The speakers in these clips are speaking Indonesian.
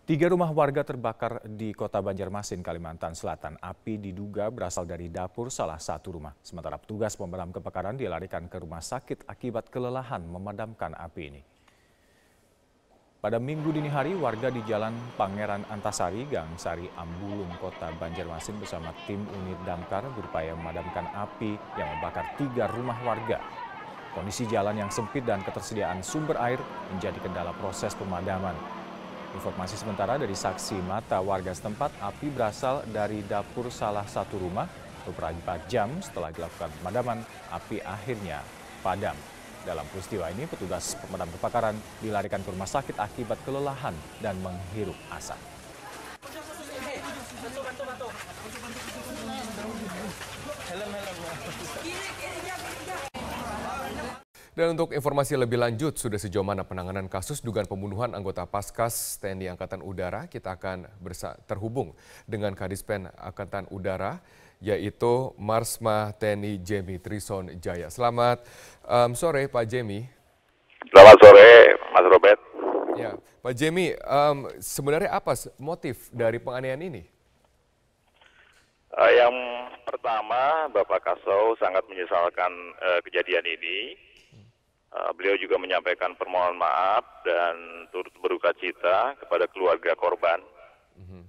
Tiga rumah warga terbakar di kota Banjarmasin, Kalimantan Selatan. Api diduga berasal dari dapur salah satu rumah. Sementara petugas pemadam kebakaran dilarikan ke rumah sakit akibat kelelahan memadamkan api ini. Pada Minggu dini hari, warga di Jalan Pangeran Antasari, Gang Sari, Ambulung, kota Banjarmasin bersama tim unit damkar berupaya memadamkan api yang membakar tiga rumah warga. Kondisi jalan yang sempit dan ketersediaan sumber air menjadi kendala proses pemadaman. Informasi sementara dari saksi mata warga setempat, api berasal dari dapur salah satu rumah. Beberapa jam setelah dilakukan pemadaman, api akhirnya padam. Dalam peristiwa ini, petugas pemadam kebakaran dilarikan ke rumah sakit akibat kelelahan dan menghirup asap. Dan untuk informasi lebih lanjut, sudah sejauh mana penanganan kasus dugaan pembunuhan anggota Paskas TNI Angkatan Udara, kita akan terhubung dengan Kadispen Angkatan Udara, yaitu Marsma TNI Jemi Trison Jaya. Selamat sore Pak Jemi. Selamat sore Mas Robert. Ya, Pak Jemi, sebenarnya apa motif dari penganiayaan ini? Yang pertama, Bapak Kasau sangat menyesalkan kejadian ini. Beliau juga menyampaikan permohonan maaf dan turut berduka cita kepada keluarga korban.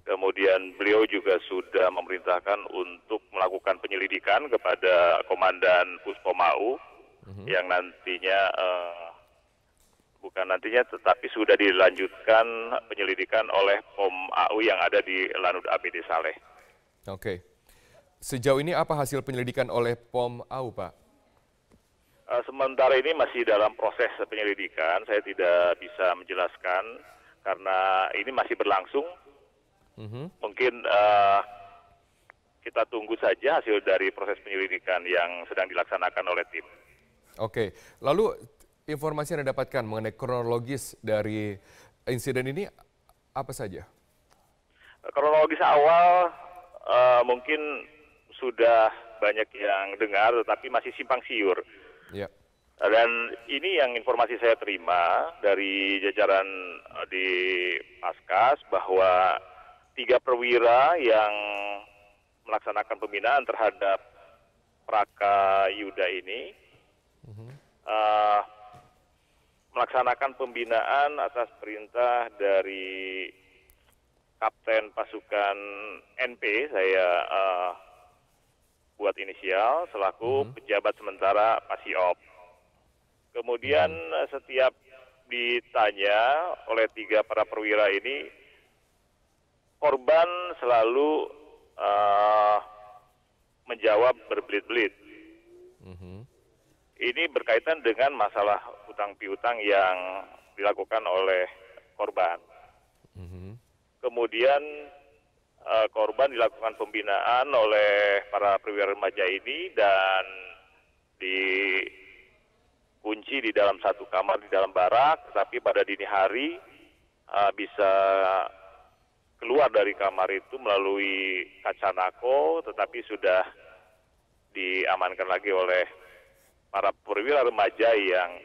Kemudian beliau juga sudah memerintahkan untuk melakukan penyelidikan kepada Komandan Puspomau yang nantinya, tetapi sudah dilanjutkan penyelidikan oleh POM AU yang ada di Lanut APD Saleh. Oke. Sejauh ini apa hasil penyelidikan oleh POM AU, Pak? Sementara ini masih dalam proses penyelidikan, saya tidak bisa menjelaskan karena ini masih berlangsung. Mungkin kita tunggu saja hasil dari proses penyelidikan yang sedang dilaksanakan oleh tim. Oke, lalu informasi yang Anda dapatkan mengenai kronologis dari insiden ini apa saja? Kronologis awal mungkin sudah banyak yang dengar, tetapi masih simpang siur. Ya. Dan ini yang informasi saya terima dari jajaran di Paskas bahwa 3 perwira yang melaksanakan pembinaan terhadap Praka Yuda ini melaksanakan pembinaan atas perintah dari Kapten Pasukan NP, saya buat inisial selaku pejabat sementara Pasiop. Kemudian setiap ditanya oleh 3 para perwira ini, korban selalu menjawab berbelit-belit. Ini berkaitan dengan masalah utang piutang yang dilakukan oleh korban. Kemudian korban dilakukan pembinaan oleh para perwira remaja ini dan dikunci di dalam satu kamar di dalam barak, tetapi pada dini hari bisa keluar dari kamar itu melalui kaca nako, tetapi sudah diamankan lagi oleh para perwira remaja yang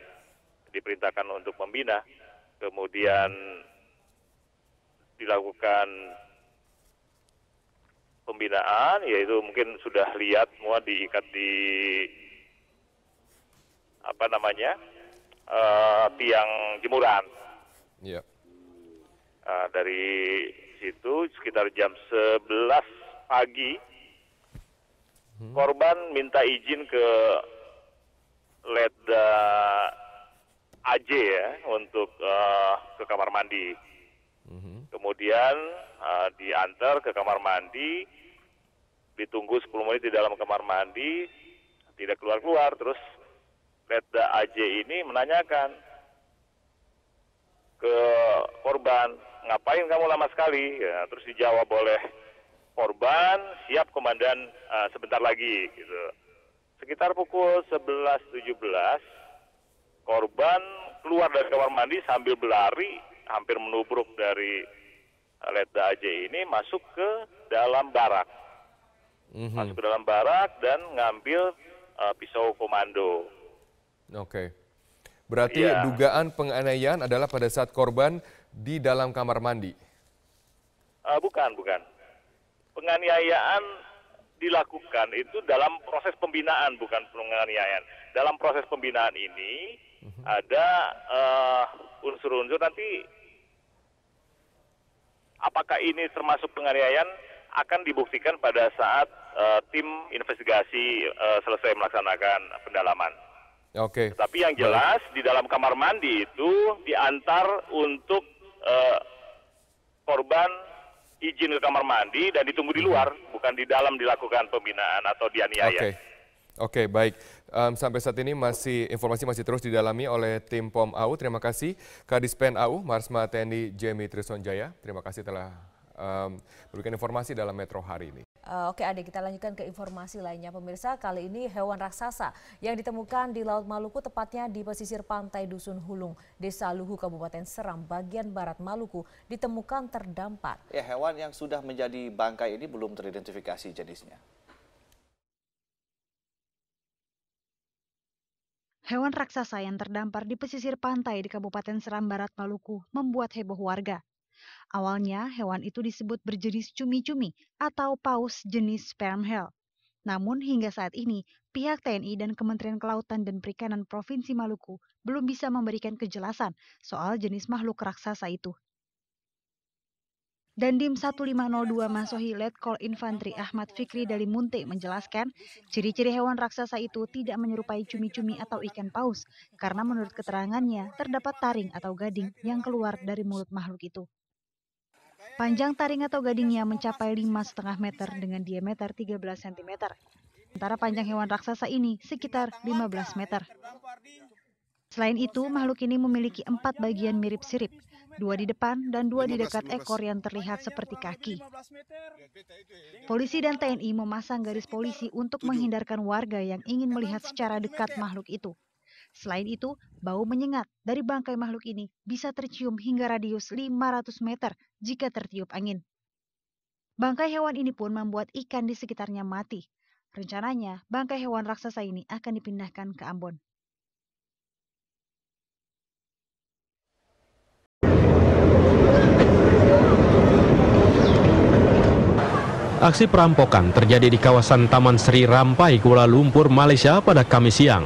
diperintahkan untuk membina. Kemudian dilakukan pembinaan, yaitu mungkin sudah lihat semua diikat di tiang jemuran. Ya. Dari situ sekitar jam 11 pagi, korban minta izin ke Letda AJ ya untuk ke kamar mandi. Kemudian diantar ke kamar mandi, ditunggu 10 menit di dalam kamar mandi, tidak keluar-keluar. Terus Letda AJ ini menanyakan ke korban, ngapain kamu lama sekali? Ya, terus dijawab oleh korban, siap komandan, sebentar lagi. Gitu. Sekitar pukul 11.17, korban keluar dari kamar mandi sambil berlari, hampir menubruk dari Letda AJ ini, masuk ke dalam barak. Masuk ke dalam barak dan ngambil pisau komando. Oke. Berarti dugaan penganiayaan adalah pada saat korban di dalam kamar mandi? Bukan, bukan. Penganiayaan dilakukan itu dalam proses pembinaan, bukan penganiayaan. Dalam proses pembinaan ini ada unsur-unsur nanti apakah ini termasuk penganiayaan akan dibuktikan pada saat tim investigasi selesai melaksanakan pendalaman. Oke. Tapi yang jelas di dalam kamar mandi itu diantar untuk korban izin ke kamar mandi dan ditunggu di luar, bukan di dalam dilakukan pembinaan atau dianiaya. Oke, baik. Sampai saat ini informasi masih terus didalami oleh tim POM AU. Terima kasih Kadispen AU, Marsma TNI Jemi Trisonjaya. Terima kasih telah memberikan informasi dalam Metro hari ini. Oke Ade, kita lanjutkan ke informasi lainnya. Pemirsa, kali ini hewan raksasa yang ditemukan di Laut Maluku, tepatnya di pesisir pantai Dusun Hulung, Desa Luhu, Kabupaten Seram, bagian barat Maluku, ditemukan terdampar. Ya, hewan yang sudah menjadi bangkai ini belum teridentifikasi jenisnya. Hewan raksasa yang terdampar di pesisir pantai di Kabupaten Seram Barat Maluku membuat heboh warga. Awalnya hewan itu disebut berjenis cumi-cumi atau paus jenis spermhel. Namun hingga saat ini pihak TNI dan Kementerian Kelautan dan Perikanan Provinsi Maluku belum bisa memberikan kejelasan soal jenis makhluk raksasa itu. Dandim 1502 Masohi Letkol Infantri Ahmad Fikri dari Munte menjelaskan, ciri-ciri hewan raksasa itu tidak menyerupai cumi-cumi atau ikan paus, karena menurut keterangannya terdapat taring atau gading yang keluar dari mulut makhluk itu. Panjang taring atau gadingnya mencapai 5,5 meter dengan diameter 13 cm. Sementara panjang hewan raksasa ini sekitar 15 meter. Selain itu, makhluk ini memiliki 4 bagian mirip sirip, 2 di depan dan 2 di dekat ekor yang terlihat seperti kaki. Polisi dan TNI memasang garis polisi untuk menghindarkan warga yang ingin melihat secara dekat makhluk itu. Selain itu, bau menyengat dari bangkai makhluk ini bisa tercium hingga radius 500 meter jika tertiup angin. Bangkai hewan ini pun membuat ikan di sekitarnya mati. Rencananya, bangkai hewan raksasa ini akan dipindahkan ke Ambon. Aksi perampokan terjadi di kawasan Taman Sri Rampai, Kuala Lumpur, Malaysia pada Kamis siang.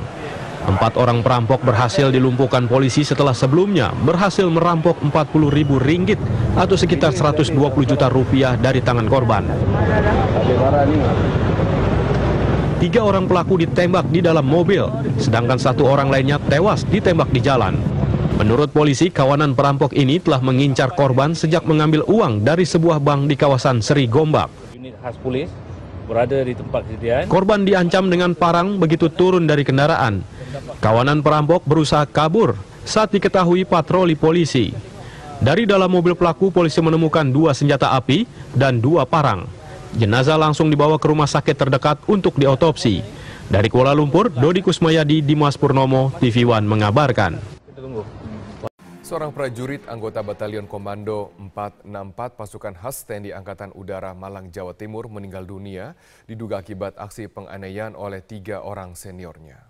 4 orang perampok berhasil dilumpuhkan polisi setelah sebelumnya berhasil merampok Rp40.000 atau sekitar 120 juta rupiah dari tangan korban. 3 orang pelaku ditembak di dalam mobil, sedangkan 1 orang lainnya tewas ditembak di jalan. Menurut polisi, kawanan perampok ini telah mengincar korban sejak mengambil uang dari sebuah bank di kawasan Seri Gombak. Unit khas polis berada di tempat kejadian. Korban diancam dengan parang begitu turun dari kendaraan. Kawanan perampok berusaha kabur saat diketahui patroli polisi. Dari dalam mobil pelaku, polisi menemukan 2 senjata api dan 2 parang. Jenazah langsung dibawa ke rumah sakit terdekat untuk diotopsi. Dari Kuala Lumpur, Dodi Kusmayadi, Dimas Purnomo, TV One mengabarkan. Seorang prajurit anggota Batalion Komando 464 Pasukan Khas TNI Angkatan Udara Malang, Jawa Timur meninggal dunia diduga akibat aksi penganiayaan oleh 3 orang seniornya.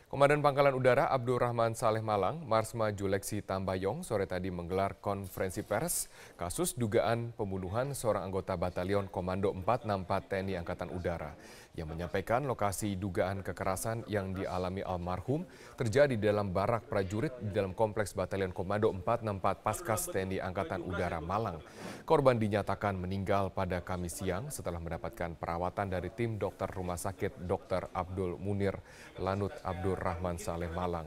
Komandan Pangkalan Udara Abdul Rahman Saleh Malang, Marsma Juleksi Tambayong sore tadi menggelar konferensi pers kasus dugaan pembunuhan seorang anggota Batalion Komando 464 TNI Angkatan Udara yang menyampaikan lokasi dugaan kekerasan yang dialami almarhum terjadi di dalam barak prajurit di dalam kompleks Batalion Komando 464 Paskas TNI Angkatan Udara Malang. Korban dinyatakan meninggal pada Kamis siang setelah mendapatkan perawatan dari tim dokter Rumah Sakit Dr. Abdul Munir Lanut Abdul Rahman Saleh Malang.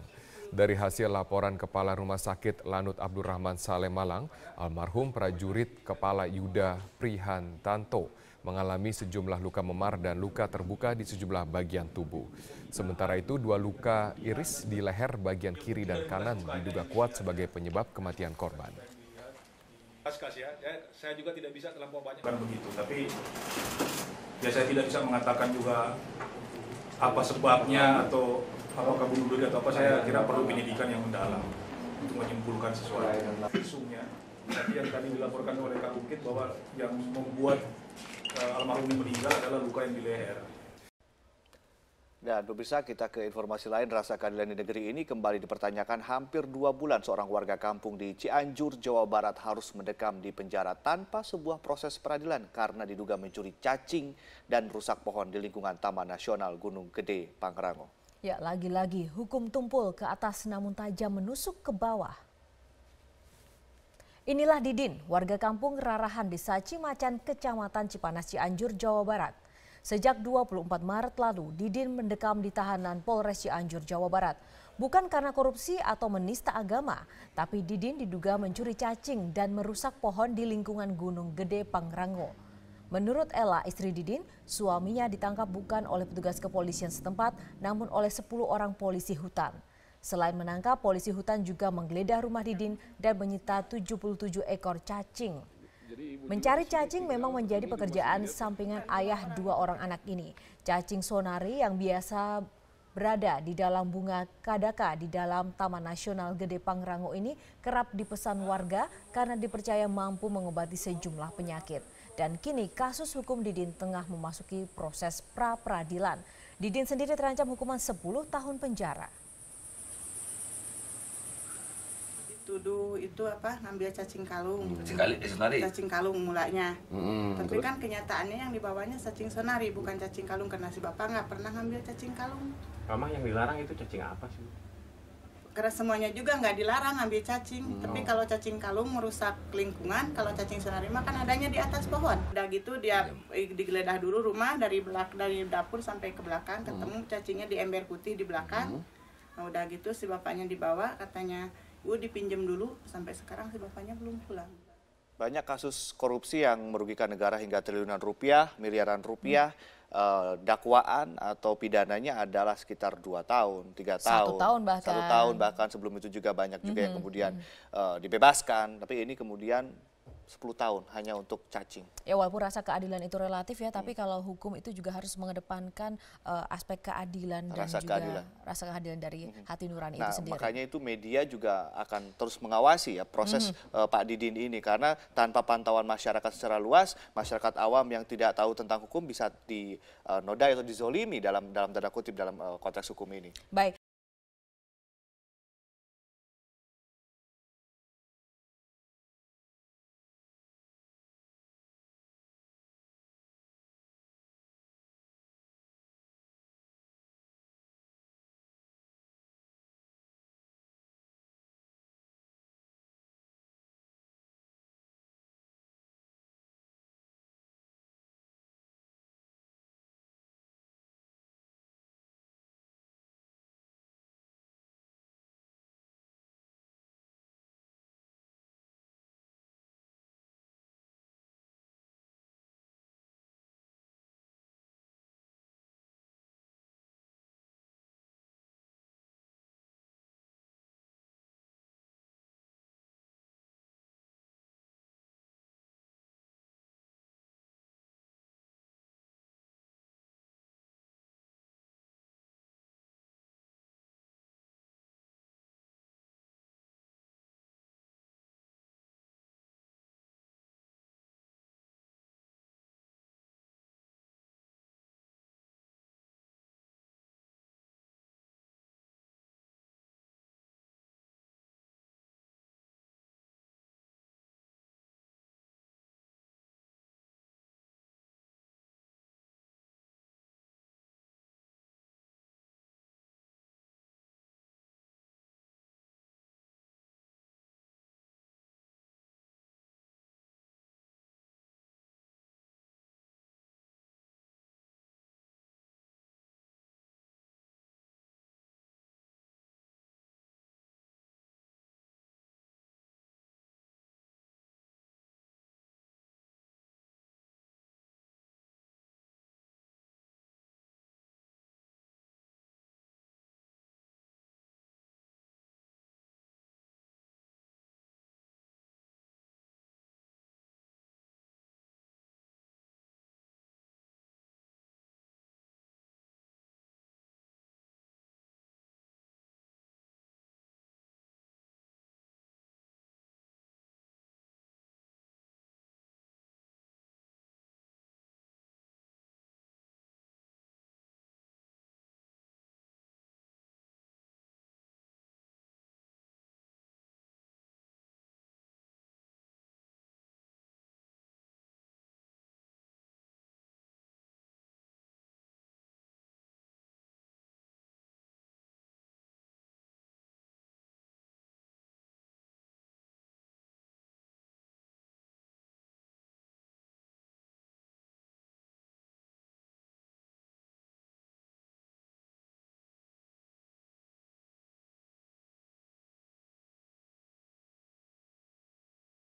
Dari hasil laporan Kepala Rumah Sakit Lanut Abdul Rahman Saleh Malang, almarhum prajurit Kepala Yuda Prihantanto mengalami sejumlah luka memar dan luka terbuka di sejumlah bagian tubuh. Sementara itu, 2 luka iris di leher bagian kiri dan kanan diduga kuat sebagai penyebab kematian korban. Paskas ya, saya juga tidak bisa terlampau banyak kan begitu, tapi ya saya tidak bisa mengatakan juga apa sebabnya atau apakah bunuh diri atau apa. Saya kira perlu penyidikan yang mendalam untuk menyimpulkan sesuatu. Visumnya, tapi yang tadi dilaporkan oleh Kak Bukit bahwa yang membuat almarhum ini meninggal adalah luka yang di leher. Dan pemirsa, kita ke informasi lain. Rasa keadilan di negeri ini kembali dipertanyakan. Hampir 2 bulan seorang warga kampung di Cianjur, Jawa Barat harus mendekam di penjara tanpa sebuah proses peradilan karena diduga mencuri cacing dan rusak pohon di lingkungan Taman Nasional Gunung Gede, Pangrango. Ya, lagi-lagi hukum tumpul ke atas namun tajam menusuk ke bawah. Inilah Didin, warga kampung Rarahan Desa Cimacan, Kecamatan Cipanas, Cianjur, Jawa Barat. Sejak 24 Maret lalu, Didin mendekam di tahanan Polres Cianjur, Jawa Barat. Bukan karena korupsi atau menista agama, tapi Didin diduga mencuri cacing dan merusak pohon di lingkungan Gunung Gede, Pangrango. Menurut Ella, istri Didin, suaminya ditangkap bukan oleh petugas kepolisian setempat, namun oleh 10 orang polisi hutan. Selain menangkap, polisi hutan juga menggeledah rumah Didin dan menyita 77 ekor cacing. Mencari cacing memang menjadi pekerjaan sampingan ayah 2 orang anak ini. Cacing sonari yang biasa berada di dalam bunga kadaka di dalam Taman Nasional Gede Pangrango ini kerap dipesan warga karena dipercaya mampu mengobati sejumlah penyakit. Dan kini kasus hukum Didin tengah memasuki proses pra-peradilan. Didin sendiri terancam hukuman 10 tahun penjara. Tuduh itu ngambil cacing kalung. Cacing kalung mulanya. Tapi kan kenyataannya yang dibawanya cacing sonari, bukan cacing kalung, karena si bapak nggak pernah ngambil cacing kalung. Mama, yang dilarang itu cacing apa sih? Karena semuanya juga nggak dilarang ngambil cacing. Tapi kalau cacing kalung merusak lingkungan, kalau cacing sonari mah kan adanya di atas pohon. Udah gitu dia digeledah dulu rumah dari dapur sampai ke belakang, ketemu cacingnya di ember putih di belakang. Nah, udah gitu si bapaknya dibawa, katanya gue dipinjam dulu, sampai sekarang si bapaknya belum pulang. Banyak kasus korupsi yang merugikan negara hingga triliunan rupiah, miliaran rupiah. Dakwaan atau pidananya adalah sekitar 2 tahun, 3 tahun. 1 tahun bahkan. 1 tahun bahkan, sebelum itu juga banyak juga yang kemudian dibebaskan. Tapi ini kemudian 10 tahun hanya untuk cacing. Ya, walaupun rasa keadilan itu relatif ya, tapi kalau hukum itu juga harus mengedepankan aspek keadilan dan rasa juga keadilan. Rasa keadilan dari hati nurani itu sendiri. Makanya itu media juga akan terus mengawasi ya proses Pak Didin ini, karena tanpa pantauan masyarakat secara luas, masyarakat awam yang tidak tahu tentang hukum bisa dinodai atau dizolimi dalam tanda kutip dalam konteks hukum ini. Baik,